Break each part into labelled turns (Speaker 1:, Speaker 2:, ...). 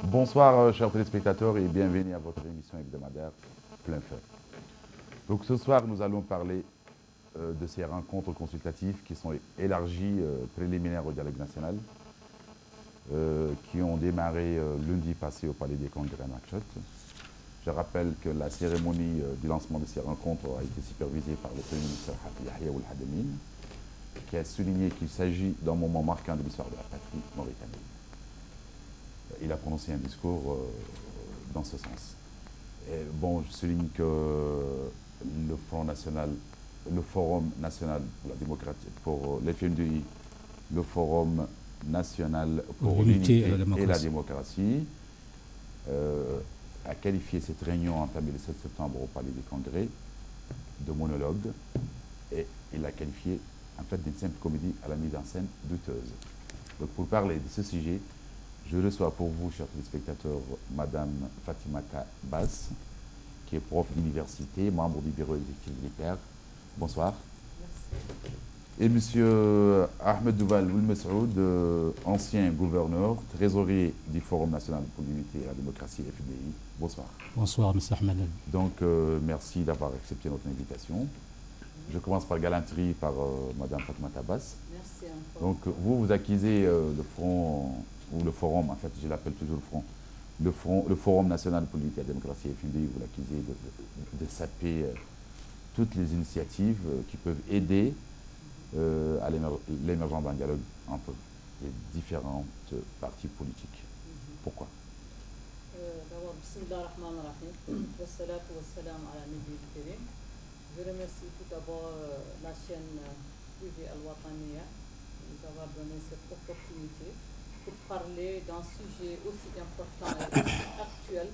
Speaker 1: Bonsoir, chers téléspectateurs, et bienvenue à votre émission hebdomadaire Plein Feu. Donc ce soir, nous allons parler de ces rencontres consultatives qui sont élargies, préliminaires au dialogue national, qui ont démarré lundi passé au Palais des Congrès à Nouakchott. Je rappelle que la cérémonie du lancement de ces rencontres a été supervisée par le Premier ministre Yahya Ould Hademin, qui a souligné qu'il s'agit d'un moment marquant de l'histoire de la patrie mauritanienne. Il a prononcé un discours dans ce sens. Et bon, je souligne que le Forum national pour la démocratie, pour l'FMDI, le Forum national pour l'unité et la démocratie, a qualifié cette réunion entamée le 7 septembre au Palais des Congrès de monologue, et il l'a qualifié en fait d'une simple comédie à la mise en scène douteuse. Donc pour parler de ce sujet, je reçois pour vous, chers téléspectateurs, Madame Fatimata Bass, qui est prof d'université, membre du bureau exécutif militaire. Bonsoir. Merci. Et Monsieur Ahmed Douval Ould-Messoud, ancien gouverneur, trésorier du Forum national pour l'unité et la démocratie FDI. Bonsoir.
Speaker 2: Bonsoir, Monsieur Ahmed.
Speaker 1: Donc, merci d'avoir accepté notre invitation. Je commence par galanterie par Madame Fatimata Bass.
Speaker 3: Merci encore.
Speaker 1: Donc, vous accusez le Front, ou le Forum, en fait, je l'appelle toujours le Front, le Forum national pour l'unité et la démocratie FDI, vous l'accusez de saper toutes les initiatives qui peuvent aider à l'émergence d'un dialogue entre les différentes partis politiques. Pourquoi?
Speaker 3: D'abord, bismillah ar-Rahman ar-Rahim, wa salatu wa salam ala nabi al-Karim. Je remercie tout d'abord la chaîne privée Al-Wataniya de nous avoir donné cette opportunité pour parler d'un sujet aussi important et actuel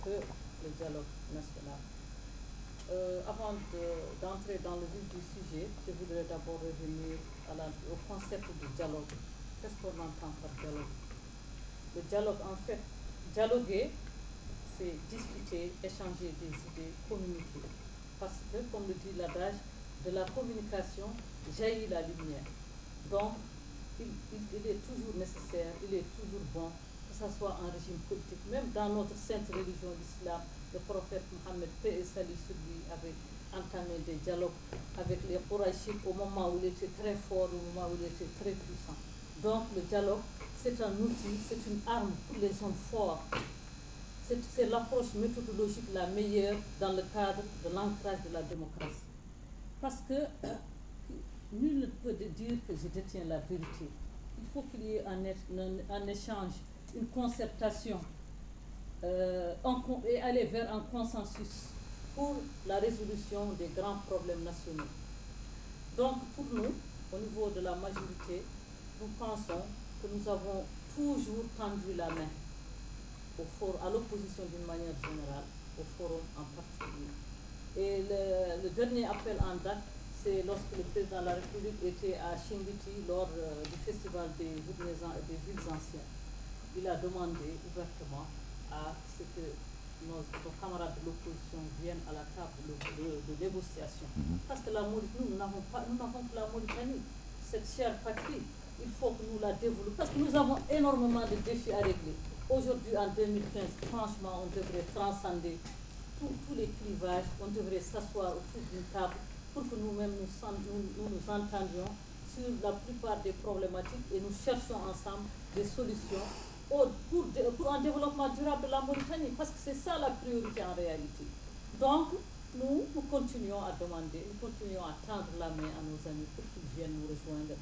Speaker 3: que le dialogue national. Avant d'entrer dans le vif du sujet, je voudrais d'abord revenir au concept du dialogue. Qu'est-ce qu'on entend par dialogue? Le dialogue, en fait, dialoguer, c'est discuter, échanger des idées, communiquer. Parce que, comme le dit l'adage, de la communication jaillit la lumière. Donc, il est toujours nécessaire, il est toujours bon, que ce soit un régime politique. Même dans notre sainte religion, l'islam, le prophète Mohammed, paix et salut sur lui, avait entamé des dialogues avec les Qurayshites au moment où il était très fort, au moment où il était très puissant. Donc le dialogue, c'est un outil, c'est une arme pour les hommes forts. C'est l'approche méthodologique la meilleure dans le cadre de l'ancrage de la démocratie. Parce que nul ne peut dire que je détiens la vérité. Il faut qu'il y ait un échange, une concertation, et aller vers un consensus pour la résolution des grands problèmes nationaux. Donc pour nous, au niveau de la majorité, nous pensons que nous avons toujours tendu la main à l'opposition d'une manière générale, au forum en particulier. Et le dernier appel en date, c'est lorsque le président de la République était à Chingiti lors du festival des villes anciennes. Il a demandé ouvertement à ce que nos camarades de l'opposition viennent à la table de négociation. Parce que nous n'avons que la Mauritanie, cette chère patrie. Il faut que nous la développions, parce que nous avons énormément de défis à régler. Aujourd'hui, en 2015, franchement, on devrait transcender tous les clivages, on devrait s'asseoir autour d'une table pour que nous-mêmes nous entendions sur la plupart des problématiques et nous cherchions ensemble des solutions pour un développement durable de la Mauritanie, parce que c'est ça la priorité en réalité. Donc, nous continuons à demander, nous continuons à tendre la main à nos amis pour qu'ils viennent nous rejoindre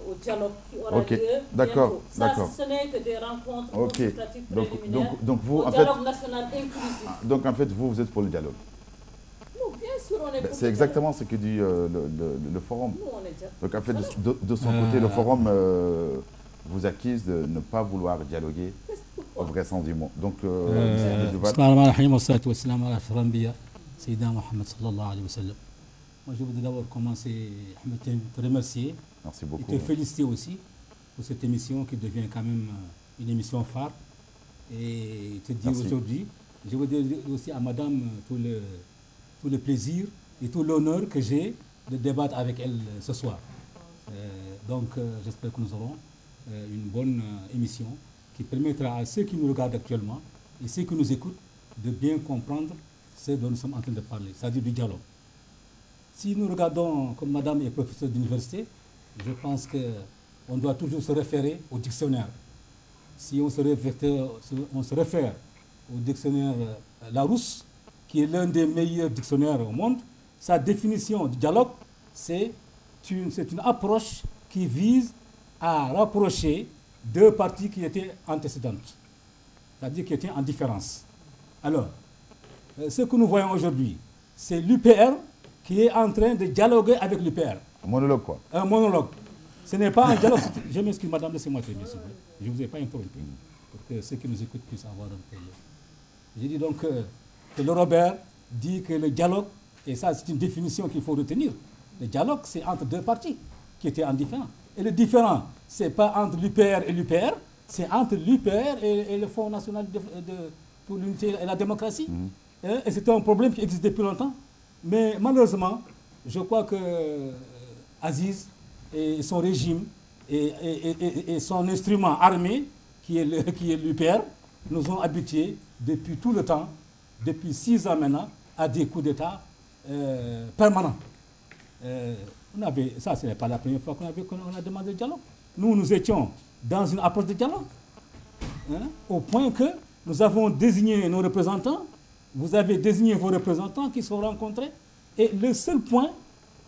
Speaker 3: au dialogue qui aura lieu bientôt. Ça, ce n'est que des rencontres consultatives préliminaires,
Speaker 1: donc vous,
Speaker 3: au dialogue national inclusif.
Speaker 1: Donc en fait, vous êtes pour le dialogue?
Speaker 3: Nous, bien sûr, on est pour
Speaker 1: c'est exactement ce que dit le forum.
Speaker 3: Nous, on est déjà.
Speaker 1: Donc en fait, de son côté, le forum vous accuse de ne pas vouloir dialoguer au vrai sens du mot. Donc,
Speaker 2: moi, je voudrais d'abord commencer à te remercier.
Speaker 1: Merci beaucoup.
Speaker 2: Et te féliciter aussi pour cette émission qui devient quand même une émission phare. Et te dire aujourd'hui, je veux dire aussi à madame tout le plaisir et tout l'honneur que j'ai de débattre avec elle ce soir. Donc, j'espère que nous aurons une bonne émission qui permettra à ceux qui nous regardent actuellement et ceux qui nous écoutent de bien comprendre ce dont nous sommes en train de parler, c'est-à-dire du dialogue. Si nous regardons, comme madame est professeure d'université, je pense qu'on doit toujours se référer au dictionnaire. Si on se réfère au dictionnaire Larousse, qui est l'un des meilleurs dictionnaires au monde, sa définition du dialogue, c'est une approche qui vise à rapprocher deux parties qui étaient antécédentes, c'est-à-dire qui étaient en différence. Alors, ce que nous voyons aujourd'hui, c'est l'UPR qui est en train de dialoguer avec l'UPR.
Speaker 1: Un monologue, quoi.
Speaker 2: Un monologue. Ce n'est pas un dialogue. Je m'excuse, madame, laissez-moi terminer, s'il vous plaît. Je ne vous ai pas interrompu, pour que ceux qui nous écoutent puissent avoir un peu. J'ai dit donc que le Robert dit que le dialogue, et ça c'est une définition qu'il faut retenir, le dialogue c'est entre deux parties qui étaient en différent. Et le différent, ce n'est pas entre l'UPR et l'UPR, c'est entre l'UPR et le Fonds national pour l'unité et la démocratie. Et c'est un problème qui existe depuis longtemps. Mais malheureusement, je crois que Aziz et son régime et son instrument armé, qui est l'UPR, nous ont habitués depuis tout le temps, depuis 6 ans maintenant, à des coups d'État permanents. Ça, ce n'est pas la première fois qu'on a demandé le dialogue. Nous étions dans une approche de dialogue, au point que nous avons désigné nos représentants, vous avez désigné vos représentants qui sont rencontrés, et le seul point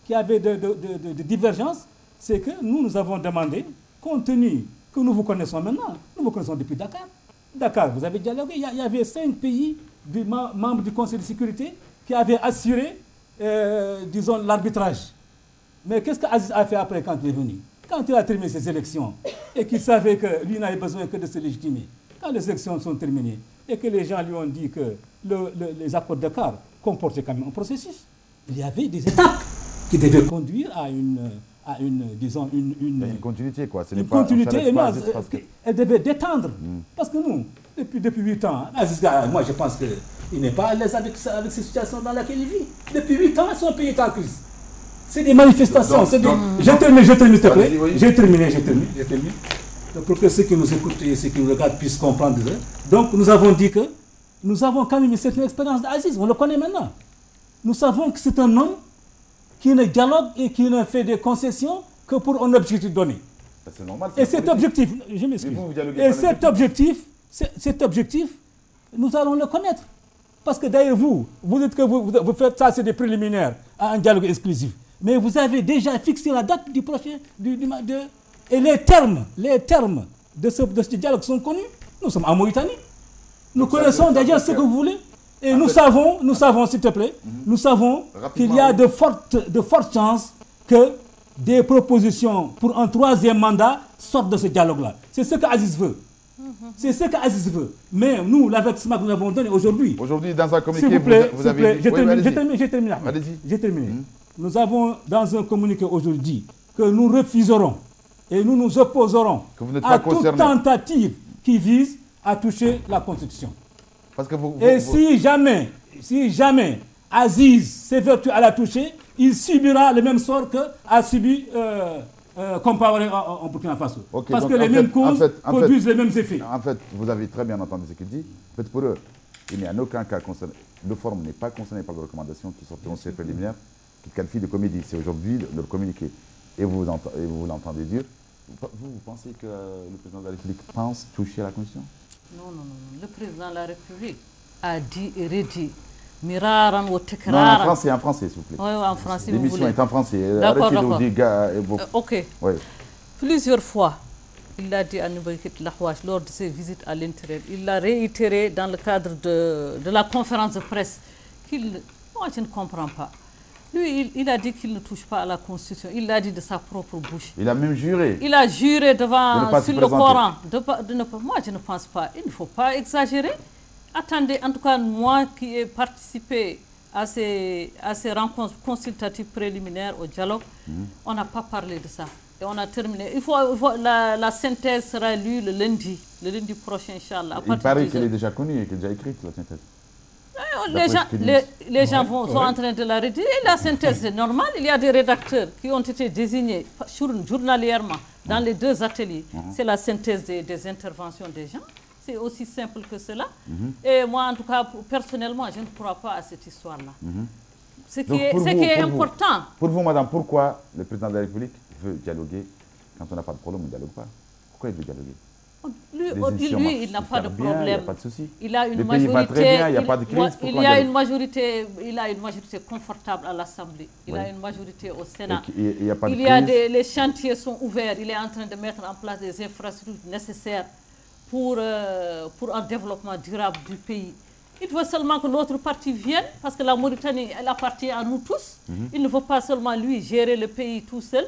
Speaker 2: qui avait de divergence, c'est que nous avons demandé, compte tenu que nous vous connaissons maintenant, nous vous connaissons depuis Dakar. Dakar, vous avez dialogué, il y avait 5 pays membres du Conseil de sécurité qui avaient assuré, disons, l'arbitrage. Mais qu'est-ce qu'Aziz a fait après quand il est venu? Quand il a terminé ses élections et qu'il savait que lui n'avait besoin que de se légitimer, quand les élections sont terminées et que les gens lui ont dit que les accords de Dakar comportaient quand même un processus, il y avait des étapes qui devaient conduire à une
Speaker 1: continuité, quoi.
Speaker 2: Une continuité, et elle devait détendre. Parce que nous, depuis 8 ans, Aziz, moi je pense qu'il n'est pas à l'aise avec cette situation dans laquelle il vit. Depuis 8 ans, son pays est en crise. C'est des manifestations. Je termine, s'il te plaît. J'ai terminé. Donc, pour que ceux qui nous écoutent et ceux qui nous regardent puissent comprendre. Donc, nous avons dit que nous avons quand même une certaine expérience d'Aziz. On le connaît maintenant. Nous savons que c'est un homme qui ne dialogue et qui ne fait des concessions que pour un objectif donné.
Speaker 1: C'est normal.
Speaker 2: Et cet objectif, je m'excuse. Et cet objectif, nous allons le connaître. Parce que d'ailleurs, vous dites que vous faites ça, c'est des préliminaires à un dialogue exclusif. Mais vous avez déjà fixé la date du prochain. Et les termes de ce dialogue sont connus. Nous sommes en Mauritanie. Nous connaissons déjà ce que vous voulez. Et nous savons, s'il te plaît, nous savons qu'il y a de fortes chances que des propositions pour un 3e mandat sortent de ce dialogue-là. C'est ce qu'Aziz veut. C'est ce qu'Aziz veut. Mais nous, l'avertissement que nous avons donné aujourd'hui...
Speaker 1: Aujourd'hui, dans un communiqué, vous avez...
Speaker 2: J'ai terminé. Nous avons, dans un communiqué aujourd'hui, que nous refuserons et nous nous opposerons à toute tentative qui vise à toucher la Constitution.
Speaker 1: Parce que
Speaker 2: si jamais Aziz s'évertue à la toucher, il subira le même sort qu'a subi Compaoré en Burkina Faso.
Speaker 1: Okay,
Speaker 2: parce que les mêmes causes produisent les mêmes effets.
Speaker 1: En fait, vous avez très bien entendu ce qu'il dit. En fait, pour eux, il n'y a en aucun cas concerné. Le forum n'est pas concerné par les recommandations qui sortiront ces préliminaires, qui qualifient de comédie. C'est aujourd'hui le communiqué. Et vous l'entendez dire. Vous pensez que le président de la République pense toucher à la Constitution?
Speaker 3: Non. Le président de la République a dit et redit. Miraran ou tekraran.
Speaker 1: En français, s'il vous plaît.
Speaker 3: Oui, en français.
Speaker 1: L'émission est en français.
Speaker 3: D'accord.
Speaker 1: Ok.
Speaker 3: Plusieurs fois, il a dit à Noubaïkit Lahouach lors de ses visites à l'intérieur, il l'a réitéré dans le cadre de la conférence de presse moi je ne comprends pas. Lui, il a dit qu'il ne touche pas à la Constitution. Il l'a dit de sa propre bouche.
Speaker 1: Il a même juré.
Speaker 3: Il a juré sur le Coran. Moi, je ne pense pas. Il ne faut pas exagérer. Attendez, en tout cas, moi qui ai participé à ces rencontres consultatives préliminaires au dialogue, on n'a pas parlé de ça. Et on a terminé. La synthèse sera lue le lundi prochain, Inch'Allah.
Speaker 1: Il paraît qu'elle est déjà connue et qu'elle est déjà écrite, la synthèse.
Speaker 3: Les gens sont en train de la rédiger. Et la synthèse, c'est normal. Il y a des rédacteurs qui ont été désignés journalièrement dans les deux ateliers. C'est la synthèse des interventions des gens. C'est aussi simple que cela. Et moi, en tout cas, personnellement, je ne crois pas à cette histoire-là. Ce qui est important.
Speaker 1: Pour vous, madame, pourquoi le président de la République veut dialoguer quand on n'a pas de problème, on ne dialogue pas? Pourquoi il veut dialoguer?
Speaker 3: Lui, il n'a pas de problème.
Speaker 1: Il n'y a pas de souci.
Speaker 3: Il a une
Speaker 1: le pays va très bien, il n'y a pas de crise.
Speaker 3: Il a une majorité confortable à l'Assemblée. Il a une majorité au Sénat.
Speaker 1: Il y a pas de crise.
Speaker 3: Les chantiers sont ouverts. Il est en train de mettre en place des infrastructures nécessaires pour un développement durable du pays. Il veut seulement que l'autre partie vienne, parce que la Mauritanie, elle appartient à nous tous. Il ne veut pas seulement lui gérer le pays tout seul.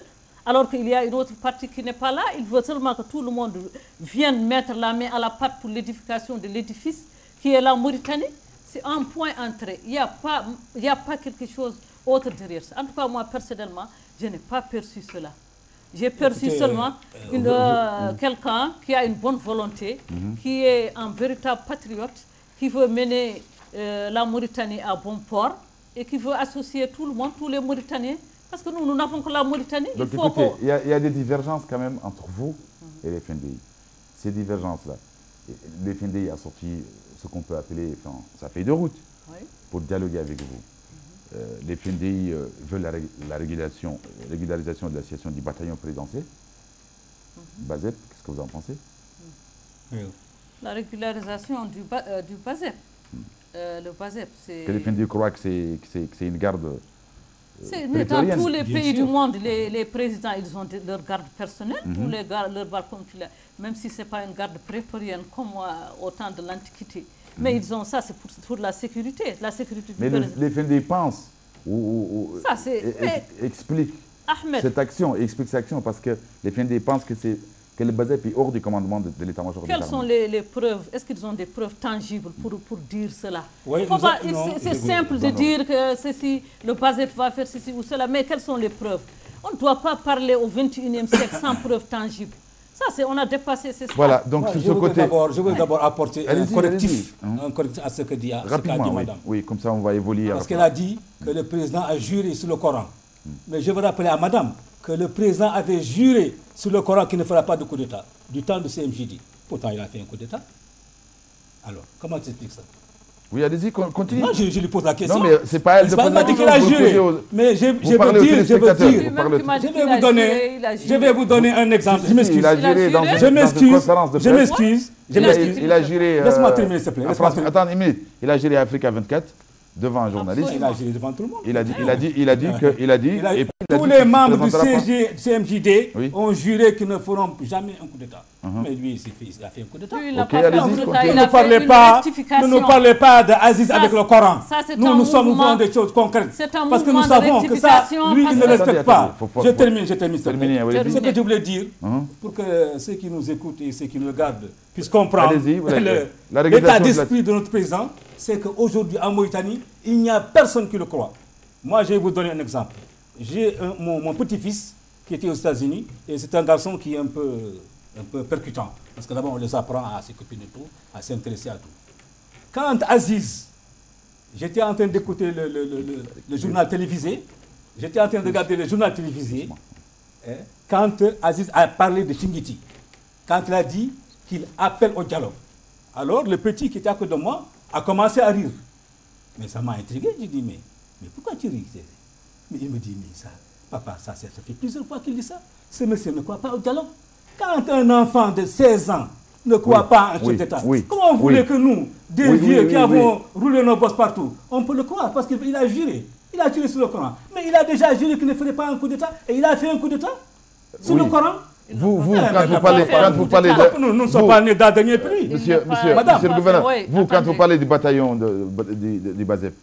Speaker 3: Alors qu'il y a une autre partie qui n'est pas là, il veut seulement que tout le monde vienne mettre la main à la pâte pour l'édification de l'édifice qui est la Mauritanie. C'est un point entrée. Il n'y a pas quelque chose autre derrière ça. En tout cas, moi, personnellement, je n'ai pas perçu cela. J'ai perçu seulement quelqu'un qui a une bonne volonté, qui est un véritable patriote, qui veut mener la Mauritanie à bon port et qui veut associer tout le monde, tous les Mauritaniens. Parce que nous n'avons que la Mauritanie.
Speaker 1: Donc écoutez, il y a des divergences quand même entre vous et les FNDI. Ces divergences-là, les FNDI a sorti ce qu'on peut appeler sa feuille de route pour dialoguer avec vous. Les FNDI veulent la régularisation de la situation du bataillon présidentiel. BASEP, qu'est-ce que vous en pensez?
Speaker 3: La régularisation du BASEP. Le BASEP, c'est...
Speaker 1: Que les FNDI croient que c'est une garde...
Speaker 3: Dans tous les pays du monde, les présidents, ils ont leur garde personnelle, tous les gardes, leur garde, même si ce n'est pas une garde prétorienne comme au temps de l'Antiquité. Mais ils ont ça, c'est pour la sécurité. La sécurité
Speaker 1: mais les FNDI pensent ou expliquent cette action, parce que les FNDI pensent que le BASEP est hors du commandement de l'état-major de l'armée.
Speaker 3: Quelles sont les preuves? Est-ce qu'ils ont des preuves tangibles pour dire cela? C'est simple de dire que le BASEP va faire ceci ou cela, mais quelles sont les preuves? On ne doit pas parler au XXIe siècle sans preuves tangibles. Ça, on a dépassé ces stades.
Speaker 1: Voilà, donc sur ce côté...
Speaker 2: Je veux d'abord apporter un correctif à ce qu'a dit madame.
Speaker 1: Oui, comme ça on va évoluer.
Speaker 2: Parce qu'elle a dit que le président a juré sur le Coran. Mais je veux rappeler à madame que le président avait juré sur le Coran qu'il ne fera pas de coup d'État, du temps de CMJD. Pourtant, il a fait un coup d'État. Alors, comment tu expliques ça?
Speaker 1: Oui, allez-y, continue.
Speaker 2: Moi, je lui pose la question.
Speaker 1: Non, mais c'est pas elle de poser la question.
Speaker 2: Elle a juré. Mais je vais vous donner un exemple. Je m'excuse. Je m'excuse.
Speaker 1: Il a juré...
Speaker 2: Laisse-moi terminer, s'il te plaît.
Speaker 1: Attends une minute. Il a juré Africa 24 devant un journaliste.
Speaker 2: Il a juré devant tout le monde.
Speaker 1: Il a dit
Speaker 2: tous les membres du CMJD ont juré qu'ils ne feront jamais un coup d'État. Mais lui, il a fait un coup d'État. Ne nous parlez pas d'Aziz avec le Coran. Nous sommes des choses concrètes. Parce que nous savons que ça, lui, il ne respecte pas. Je termine. Ce que je voulais dire, pour que ceux qui nous écoutent et ceux qui nous regardent puissent comprendre l'état d'esprit de notre président, c'est qu'aujourd'hui, en Mauritanie, il n'y a personne qui le croit. Moi, je vais vous donner un exemple. J'ai mon petit-fils qui était aux États-Unis, et c'est un garçon qui est un peu percutant. Parce que d'abord, on les apprend à s'occuper de tout, à s'intéresser à tout. Quand Aziz, j'étais en train d'écouter le journal télévisé, quand Aziz a parlé de Chinguitti, quand il a dit qu'il appelle au dialogue. Alors, le petit qui était à côté de moi a commencé à rire. Mais ça m'a intrigué. J'ai dit, mais pourquoi tu ris? Mais il me dit, mais ça, papa, ça fait plusieurs fois qu'il dit ça. Ce monsieur ne croit pas au dialogue. Quand un enfant de 16 ans ne croit pas à un chef d'État, comment vous voulez que nous, des vieux qui avons roulé nos bosses partout, on peut le croire? Parce qu'il a juré. Il a juré sur le Coran. Mais il a déjà juré qu'il ne ferait pas un coup d'État. Et il a fait un coup d'État sur le Coran.
Speaker 1: Vous, quand vous parlez de...
Speaker 2: Nous ne sommes pas nés dans la dernière pluie.
Speaker 1: Monsieur le gouverneur, vous, quand vous parlez du bataillon du BASEP,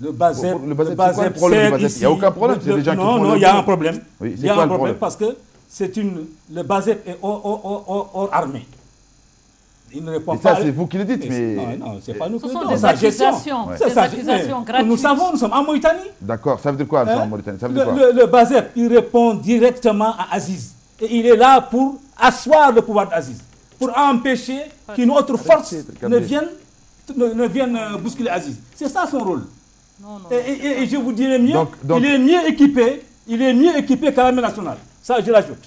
Speaker 2: le BASEP,
Speaker 1: c'est quoi le problème du BASEP? Il n'y a aucun problème, c'est des gens qui font...
Speaker 2: Non, il y a un problème.
Speaker 1: Il
Speaker 2: y a un problème parce que le BASEP est hors armée. Il ne répond pas.
Speaker 1: Ça, c'est vous qui le dites, mais...
Speaker 2: Non, c'est pas nous qui le
Speaker 3: disons.
Speaker 2: Ce
Speaker 3: sont des accusations gratuites.
Speaker 2: Nous savons, nous sommes en Mauritanie.
Speaker 1: D'accord, ça veut dire quoi, en Mauritanie?
Speaker 2: Le BASEP, il répond directement à Aziz. Et il est là pour asseoir le pouvoir d'Aziz, pour empêcher qu'une autre force ne vienne bousculer Aziz. C'est ça son rôle. Et je vous dirais mieux, il est mieux équipé qu'à l'armée nationale. Ça, je l'ajoute.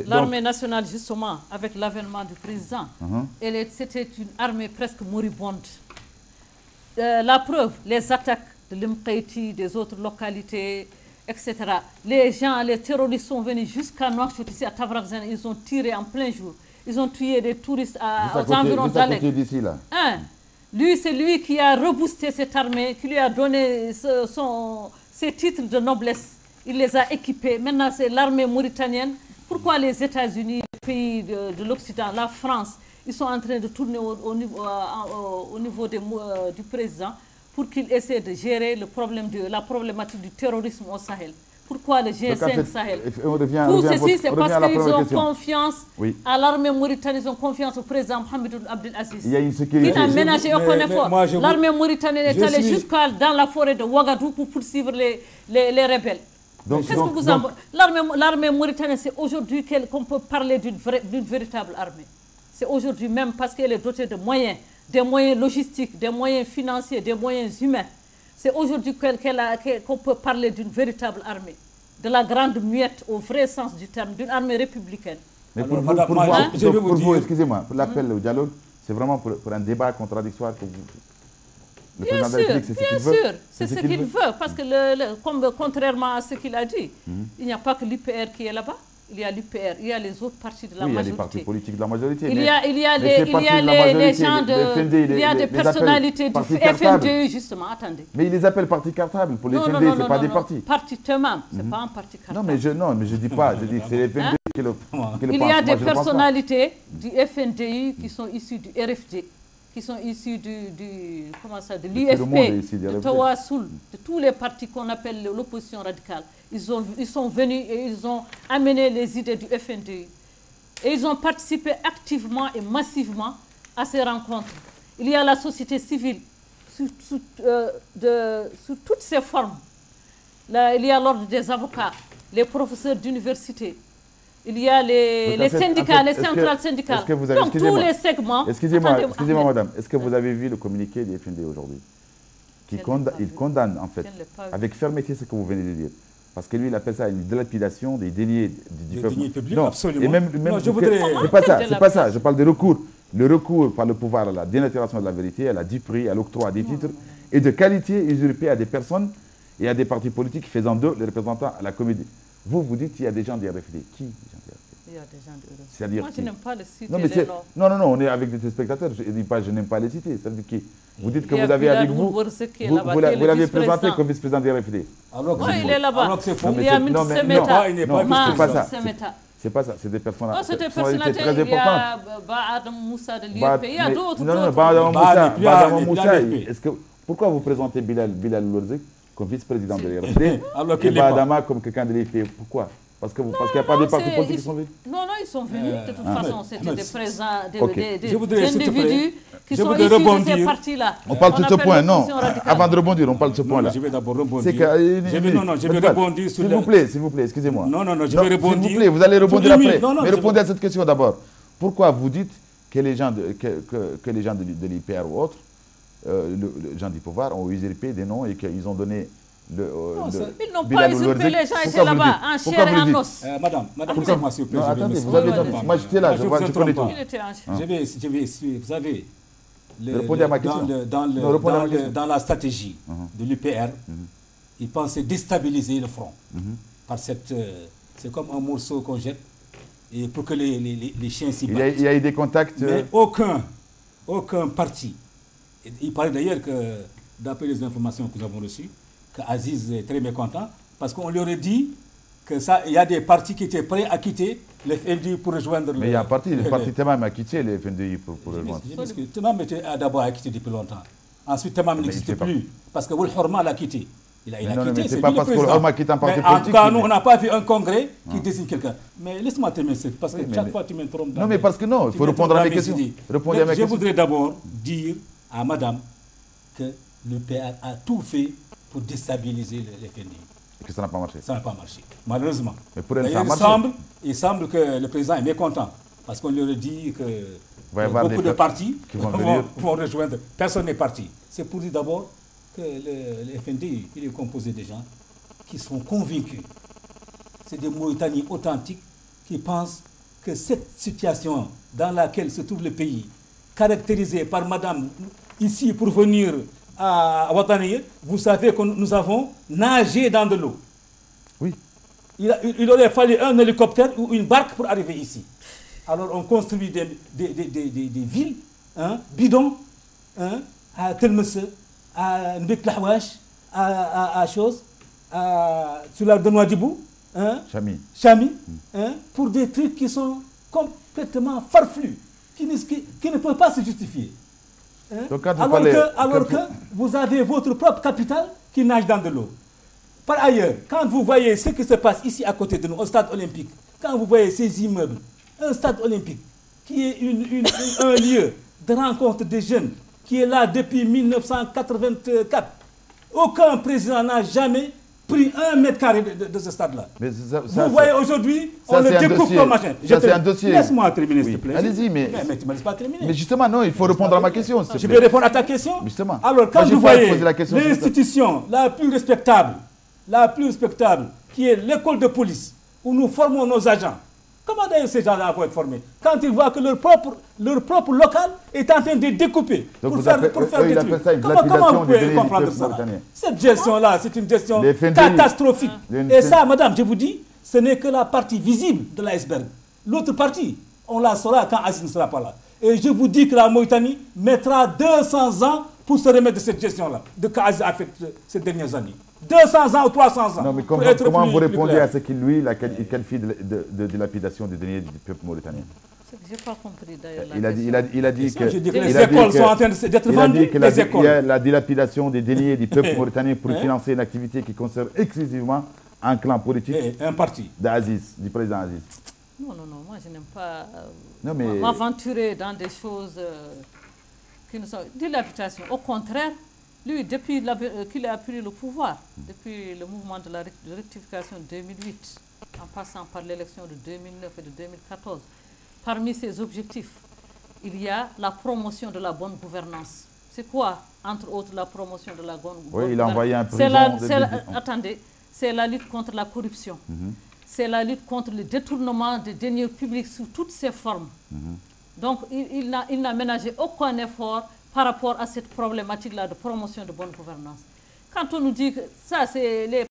Speaker 3: L'armée nationale, justement, avec l'avènement du président, c'était une armée presque moribonde. La preuve, les attaques de l'Imqaïti, des autres localités, etc. Les terroristes sont venus jusqu'à Nouakchott, ici à Tavrakzan, ils ont tiré en plein jour. Ils ont tué des touristes aux environs d'Alep. Lui, c'est lui qui a reboosté cette armée, qui lui a donné ses titres de noblesse. Il les a équipés. Maintenant, c'est l'armée mauritanienne. Pourquoi les États-Unis, les pays de l'Occident, la France, ils sont en train de tourner au niveau du président pour qu'il essaie de gérer la problématique du terrorisme au Sahel? Pourquoi le G5 en fait, Sahel? Tout ceci, c'est parce qu'ils ont confiance à l'armée mauritanienne, ils ont confiance au président Mohamed Abdelaziz.
Speaker 1: Il y a une sécurité.
Speaker 3: Qui n'a ménagé aucun effort. L'armée mauritanienne est allée jusqu'à dans la forêt de Ouagadougou pour poursuivre les rebelles. L'armée mauritanienne, c'est aujourd'hui qu'on peut parler d'une véritable armée. C'est aujourd'hui même parce qu'elle est dotée de moyens, des moyens logistiques, des moyens financiers, des moyens humains. C'est aujourd'hui qu'on peut parler d'une véritable armée, de la grande muette au vrai sens du terme, d'une armée républicaine.
Speaker 1: Mais pour vous, excusez-moi, pour l'appel au dialogue, c'est vraiment pour un débat contradictoire que vous...
Speaker 3: Bien sûr, c'est ce qu'il veut, parce que contrairement à ce qu'il a dit, il n'y a pas que l'UPR qui est là-bas. Il y a l'UPR, il y a les autres partis de la majorité.
Speaker 1: Il y a les partis politiques de la majorité.
Speaker 3: Il y a les gens de... Il y a des personnalités du FNDE, justement, attendez.
Speaker 1: Mais ils les appellent partis cartables. Pour les FNDE, ce n'est pas des partis.
Speaker 3: Parti eux-mêmes, ce n'est pas un parti cartable.
Speaker 1: Non, mais je ne dis pas, je dis que c'est les FNDE qui le pensent.
Speaker 3: Il y a des personnalités du FNDE qui sont issues du RFD, qui sont issus de l'UFP, de Tawassoul, de tous les partis qu'on appelle l'opposition radicale. Ils sont venus et ils ont amené les idées du FNDI. Et ils ont participé activement et massivement à ces rencontres. Il y a la société civile sous toutes ses formes. Là, il y a l'ordre des avocats, les professeurs d'université. Il y a les syndicats, les centrales syndicales. Donc tous les segments...
Speaker 1: Excusez-moi madame, est-ce que vous avez vu le communiqué du FND aujourd'hui? Il condamne en fait, avec fermeté ce que vous venez de dire. Parce que lui, il appelle ça une dilapidation des deniers du peuple.
Speaker 2: Publics, non, absolument.
Speaker 1: Et même
Speaker 2: je voudrais...
Speaker 1: C'est pas ça. Je parle de recours. Le recours par le pouvoir à la dénaturation de la vérité, à la duperie, à l'octroi des titres et de qualité usurpée à des personnes et à des partis politiques faisant d'eux les représentants à la comédie. Vous dites qu'il y a des gens du RFD. Qui?
Speaker 3: Il y a des gens du RFD.
Speaker 1: C'est-à-dire
Speaker 3: moi, je n'aime pas les citer.
Speaker 1: Non, on est avec des téléspectateurs. Je ne dis pas, je n'aime pas les citer. Ça veut dire qui? Vous dites que vous avez avec vous l'avez présenté comme vice-président du RFD.
Speaker 3: Oui, il est là-bas.
Speaker 1: Il
Speaker 3: y a Miti Semeta.
Speaker 1: C'est pas ça. C'est des personnes
Speaker 3: très importantes. Il y a Adam Moussa de l'IFP. Il y a d'autres.
Speaker 1: Non, Adam Moussa. Pourquoi vous présentez Bilal Lourzik comme vice-président de l'RFD et Badama comme quelqu'un de l'IFP? Pourquoi? Parce qu'il n'y a pas de partis politiques qui sont venus? Non, ils sont venus. De toute façon, c'était des individus qui sont issus de ces partis-là. On parle de ce point, non. Avant de rebondir, on parle de ce point-là.
Speaker 2: Je vais d'abord rebondir. Je vais rebondir sur...
Speaker 1: S'il vous plaît, excusez-moi.
Speaker 2: Non, je vais rebondir.
Speaker 1: S'il vous plaît, vous allez rebondir après. Mais répondez à cette question d'abord. Pourquoi vous dites que les gens de l'IPR ou autres, les gens du pouvoir, ont usurpé des noms et qu'ils ont donné...
Speaker 3: ils n'ont pas usurpé, les gens étaient là-bas, en chair et en os.
Speaker 2: Madame, laissez-moi s'il vous plaît.
Speaker 1: Attendez, moi j'étais là, je connais tout.
Speaker 2: Vous savez,
Speaker 1: répondez à ma question.
Speaker 2: Dans la stratégie de l'UPR, ils pensaient déstabiliser le front. C'est comme un morceau qu'on jette et pour que les chiens s'y battent.
Speaker 1: Il y a eu des contacts.
Speaker 2: Mais aucun parti. Il paraît d'ailleurs que, d'après les informations que nous avons reçues, qu'Aziz est très mécontent parce qu'on lui aurait dit qu'il y a des partis qui étaient prêts à quitter le FNDI pour rejoindre
Speaker 1: Mais il y a un parti, le parti Temam a quitté le FNDI pour rejoindre.
Speaker 2: Temam était d'abord à quitter depuis longtemps. Ensuite, Temam n'existait plus parce que Woul Horma l'a quitté. Il a quitté,
Speaker 1: c'est pas parce que Woul Horma quitte un parti politique.
Speaker 2: En tout cas, nous, on n'a pas vu un congrès qui désigne quelqu'un. Mais laisse-moi terminer, parce que chaque fois, tu me trompes.
Speaker 1: Non, mais parce que non, il faut répondre à mes questions.
Speaker 2: Je voudrais d'abord dire à madame que le PR a tout fait pour déstabiliser le FNDI.
Speaker 1: Et que ça n'a pas marché.
Speaker 2: Ça n'a pas marché, malheureusement.
Speaker 1: Mais pour elle, ça a marché.
Speaker 2: Il semble que le président est mécontent, parce qu'on lui aurait dit que beaucoup de partis vont rejoindre. Personne n'est parti. C'est pour dire d'abord que le FNDI, il est composé de gens qui sont convaincus. C'est des Mauritaniens authentiques qui pensent que cette situation dans laquelle se trouve le pays, caractérisée par madame ici pour venir à Ouattani, vous savez que nous avons nagé dans de l'eau.
Speaker 1: Oui.
Speaker 2: Il aurait fallu un hélicoptère ou une barque pour arriver ici. Alors on construit des villes, bidons, à Telmesse, à Nbek Lahwash, à Chose, sur la de Nouadhibou, Chami, pour des trucs qui sont complètement farfelus, qui ne peuvent pas se justifier. Donc, alors que vous avez votre propre capitale qui nage dans de l'eau. Par ailleurs, quand vous voyez ce qui se passe ici à côté de nous, au stade olympique, quand vous voyez ces immeubles, un stade olympique qui est un lieu de rencontre des jeunes, qui est là depuis 1984, aucun président n'a jamais pris 1 mètre carré de ce stade-là. Vous voyez aujourd'hui, on le découpe comme machin.
Speaker 1: C'est un dossier.
Speaker 2: Laisse-moi terminer, s'il te plaît.
Speaker 1: Allez-y, mais
Speaker 2: tu ne me laisses pas terminer.
Speaker 1: Mais justement, non, il faut répondre à ma question.
Speaker 2: Je vais répondre à ta question.
Speaker 1: Justement.
Speaker 2: Alors, quand vous voyez l'institution la plus respectable, qui est l'école de police, où nous formons nos agents, comment d'ailleurs ces gens-là vont être formés quand ils voient que leur propre local est en train de découper pour faire des trucs? Comment vous pouvez comprendre ça? Cette gestion-là, c'est une gestion catastrophique. Et ça, madame, je vous dis, ce n'est que la partie visible de l'iceberg. L'autre partie, on la saura quand Aziz ne sera pas là. Et je vous dis que la Mauritanie mettra 200 ans pour se remettre de cette gestion-là, de qu'Aziz a fait ces dernières années. 200 ans ou 300 ans.
Speaker 1: Non, mais comment vous répondez à ce qu'il, lui, il qualifie de dilapidation des deniers du peuple mauritanien?
Speaker 3: Je n'ai pas compris d'ailleurs.
Speaker 1: Il a dit que
Speaker 2: les écoles sont en train d'être vendues.
Speaker 1: Il y a la dilapidation des deniers du peuple mauritanien pour financer une activité qui concerne exclusivement un clan politique.
Speaker 2: Un parti.
Speaker 1: D'Aziz, du président Aziz.
Speaker 3: Non, moi je n'aime pas m'aventurer dans des choses qui ne sont dilapidation. Au contraire, lui, depuis qu'il a pris le pouvoir, depuis le mouvement de la rectification de 2008, en passant par l'élection de 2009 et de 2014, parmi ses objectifs, il y a la promotion de la bonne gouvernance. C'est quoi, entre autres, la promotion de la bonne gouvernance?
Speaker 1: Oui, il a envoyé un président.
Speaker 3: Attendez, c'est la lutte contre la corruption. C'est la lutte contre le détournement des deniers publics sous toutes ses formes. Donc, il n'a ménagé aucun effort par rapport à cette problématique-là de promotion de bonne gouvernance. Quand on nous dit que ça, c'est les